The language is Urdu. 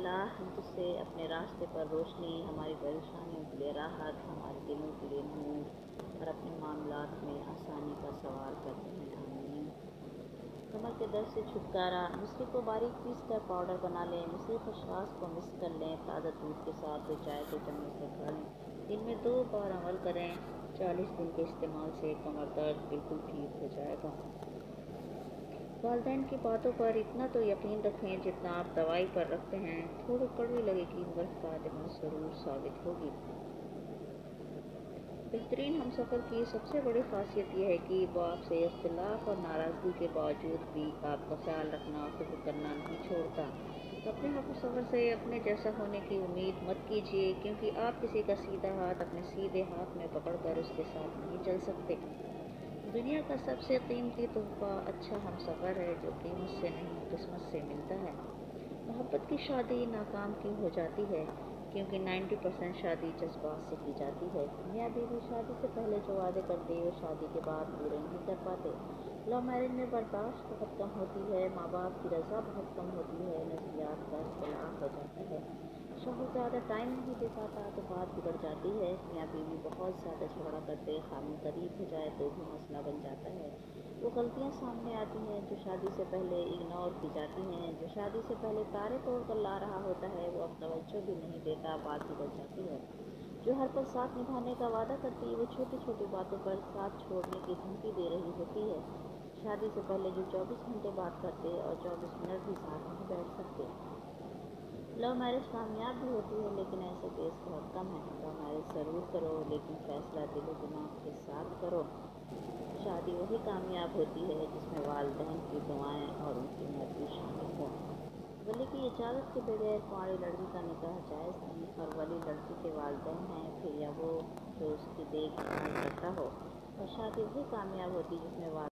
اللہ ہم تجھ سے اپنے راستے پر روشنی، ہماری پریشانیوں کے لیے راحت، ہمارے دلوں کے لیے نور اور اپنے معاملات میں آسانی کا سوال کرتے ہیں، آمین۔ کمر کے درد سے چھٹکارا، مصری کو باریک پیس کر پاؤڈر بنا لیں، مصری خشخاش کو مکس کر لیں، تازہ دودھ کے ساتھ 2 چائے کے چمچ سے کھا لیں، دن میں 2 بار عمل کریں، 40 دن کے استعمال سے کمر درد بالکل ٹھیک ہو جائے گا۔ والدین کی باتوں پر اتنا تو یقین رکھیں جتنا آپ دوائی پر رکھتے ہیں، تھوڑی کڑوی لگے گی مگر فائدہ مند ضرور ثابت ہوگی۔ بہترین ہمسفر کی سب سے بڑی خاصیت یہ ہے کہ وہ آپ سے اختلاف اور ناراضگی کے باوجود بھی آپ کا خیال رکھنا اور فکر کرنا نہیں چھوڑتا۔ اپنے ہمسفر سے اپنے جیسا ہونے کی امید مت کیجیے، کیونکہ آپ کسی کا سیدھا ہاتھ اپنے سیدھے ہاتھ میں پکڑ کر اس کے ساتھ نہیں چل سکتے۔ دنیا کا سب سے قیمتی تحفہ اچھا ہمسفر ہے، جو قیمت سے نہیں قسمت سے ملتا ہے۔ محبت کی شادی ناکام کیوں ہو جاتی ہے؟ کیونکہ 90% شادی جذبات سے کی جاتی ہے۔ میاں بیوی شادی سے پہلے جو وعدے کرتے وہ شادی کے بعد پورے نہیں کر پاتے۔ لو میرج میں برداشت بہت کم ہوتی ہے، ماں باپ کی رضا بہت کم ہوتی ہے، نظریات کا اختلاف ہو جاتا ہے، شوہر زیادہ ٹائم نہیں دے پاتا تو بات بگڑ جاتی ہے، میاں بیوی بہت زیادہ جھگڑا کرتے، خامن قریب ہو جائے تو بھی مسئلہ بن جاتا ہے۔ وہ غلطیاں سامنے آتی ہیں جو شادی سے پہلے اگنور کی جاتی ہیں۔ جو شادی سے پہلے تارے توڑ کر لا رہا ہوتا ہے وہ اب توجہ بھی نہیں دیتا، بات بگڑ جاتی ہے۔ جو ہر پل ساتھ نبھانے کا وعدہ کرتی وہ چھوٹی چھوٹی باتوں پر ساتھ چھوڑنے کی دھمکی دے رہی ہوتی ہے۔ شادی سے پہلے جو 24 گھنٹے بات کرتے اور 24 منٹ بھی ساتھ نہیں بیٹھ سکتے۔ لو میرج کامیاب بھی ہوتی ہے لیکن ایسے کیس بہت کم ہیں۔ لو میرج ضرور کرو لیکن فیصلہ دل و دماغ کے ساتھ کرو۔ شادی وہی کامیاب ہوتی ہے جس میں والدین کی دعائیں اور ان کی مرضی شامل ہو۔ ولی کی اجازت کے بغیر کنواری لڑکی کا نکاح جائز نہیں، اور ولی لڑکی کے والدین ہیں پھر یا وہ جو اس کی دیکھ بھال کرتا ہو۔ اور شادی وہی کامیاب ہوتی جس میں